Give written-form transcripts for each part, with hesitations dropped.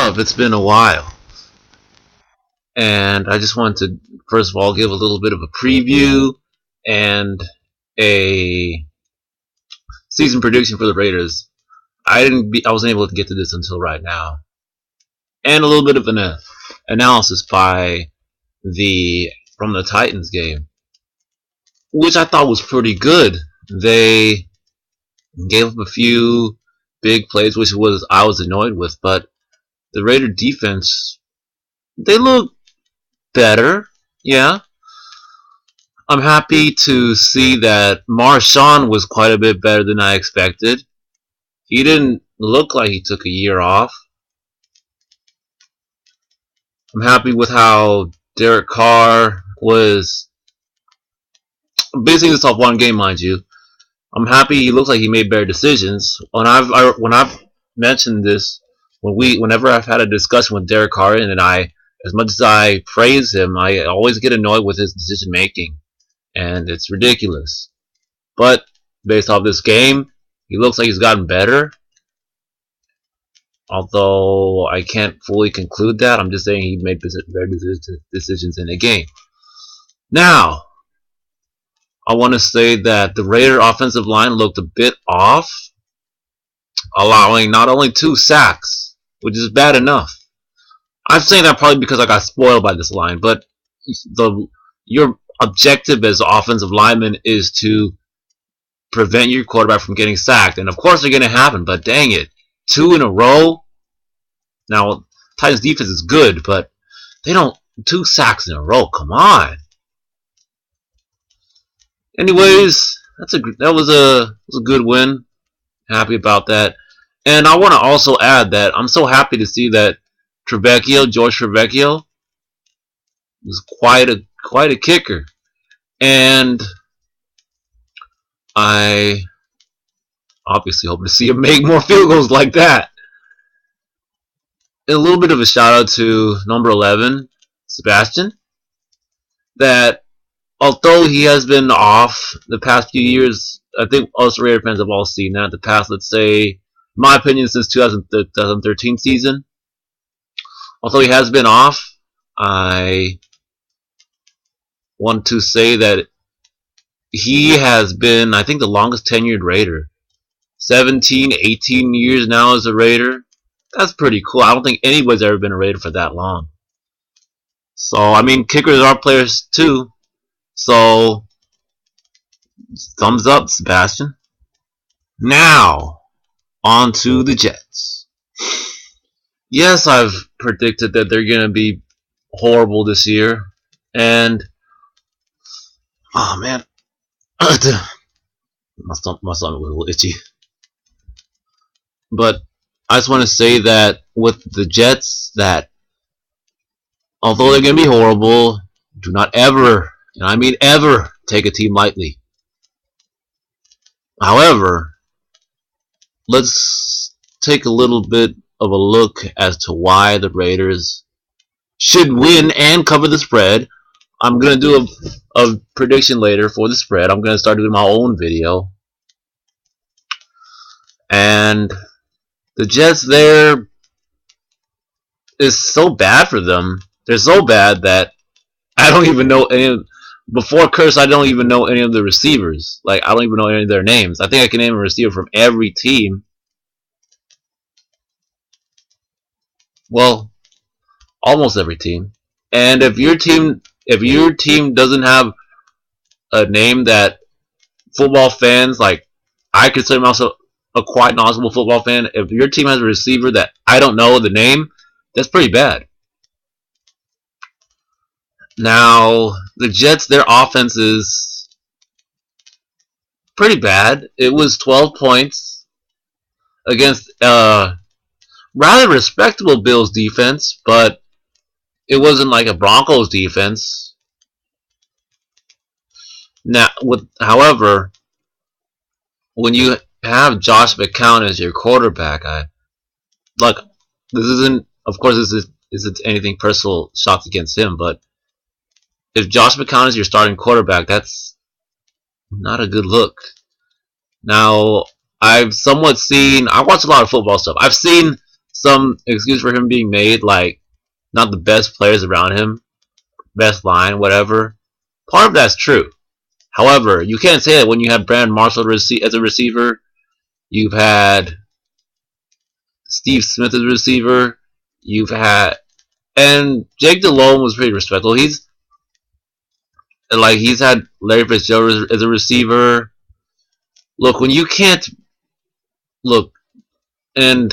up? It's been a while. And I just wanted to, first of all, give a little bit of a preview and a season prediction for the Raiders. I wasn't able to get to this until right now. And a little bit of an analysis from the Titans game, which I thought was pretty good. They gave up a few big plays, which I was annoyed with, but the Raider defense, they look better. Yeah. I'm happy to see that Marshawn was quite a bit better than I expected. He didn't look like he took a year off. I'm happy with how Derek Carr was basing this off one game, mind you. I'm happy he looks like he made better decisions. When I've mentioned this, whenever I've had a discussion with Derek Carr, and as much as I praise him, I always get annoyed with his decision making, and it's ridiculous. But based off this game, he looks like he's gotten better. Although I can't fully conclude that, I'm just saying he made better decisions in the game. Now, I want to say that the Raider offensive line looked a bit off, allowing not only 2 sacks, which is bad enough. I'm saying that probably because I got spoiled by this line, but your objective as offensive lineman is to prevent your quarterback from getting sacked, and of course they're going to happen, but dang it, 2 in a row. Now, Titans defense is good, but they don't 2 sacks in a row. Come on. Anyways, that was a good win. Happy about that. And I want to also add that I'm so happy to see that George Trevecchio was quite a kicker. And I obviously hope to see him make more field goals like that. A little bit of a shout out to number 11, Sebastian, that although he has been off the past few years, I think us Raider fans have all seen that. The past, let's say, in my opinion, since 2013 season. Although he has been off, I want to say that he has been, I think, the longest tenured Raider. 17, 18 years now as a Raider. That's pretty cool. I don't think anybody's ever been a Raider for that long. So, I mean, kickers are players too. So, thumbs up, Sebastian. Now, on to the Jets. Yes, I've predicted that they're going to be horrible this year. And, oh man, my stomach was a little itchy. But I just want to say that with the Jets, that although they're going to be horrible, do not ever, and I mean ever, take a team lightly. However, let's take a little bit of a look as to why the Raiders should win and cover the spread. I'm going to do a prediction later for the spread. I'm going to start doing my own video. And the Jets there is so bad for them. They're so bad that I don't even know any of, before Curse, I don't even know any of the receivers. Like, I don't even know any of their names. I think I can name a receiver from every team. Well, almost every team. And if your team doesn't have a name that football fans, like, I consider myself a quite knowledgeable football fan, if your team has a receiver that I don't know the name, that's pretty bad. Now, the Jets, their offense is pretty bad. It was 12 points against rather respectable Bills defense, but it wasn't like a Broncos defense. Now, however, when you have Josh McCown as your quarterback, look, this isn't, of course, this isn't anything personal shots against him, but if Josh McCown is your starting quarterback, that's not a good look. Now, I watch a lot of football stuff. I've seen some excuse for him being made, like not the best players around him, best line, whatever. Part of that's true. However, you can't say that when you have Brandon Marshall as a receiver, you've had Steve Smith as a receiver, you've had, and Jake Delhomme was pretty respectable. He's had Larry Fitzgerald as a receiver. Look, when you can't look, and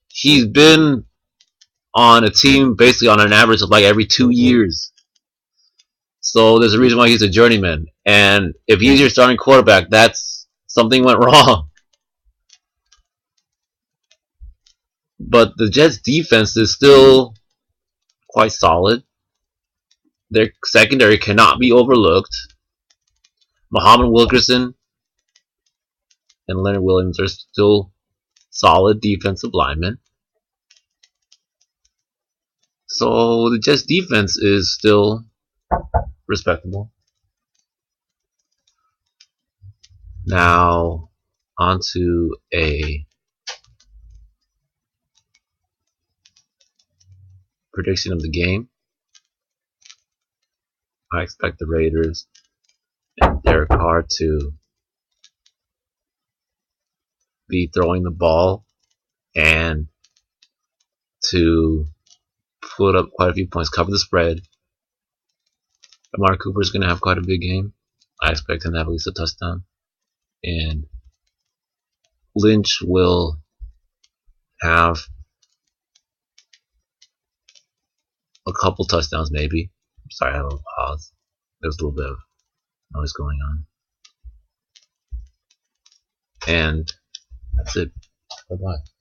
he's been on a team basically on an average of like every 2 years. So there's a reason why he's a journeyman. And if he's your starting quarterback, that's something went wrong. But the Jets' defense is still quite solid. Their secondary cannot be overlooked. Muhammad Wilkerson and Leonard Williams are still solid defensive linemen. So the Jets' defense is still respectable. Now, onto a prediction of the game. I expect the Raiders and Derek Carr to be throwing the ball and to put up quite a few points, cover the spread. Amari Cooper is going to have quite a big game. I expect him to have at least a touchdown. And Lynch will have a couple touchdowns maybe. I'm sorry, I had a little pause. There's a little bit of noise going on. And that's it. Bye-bye.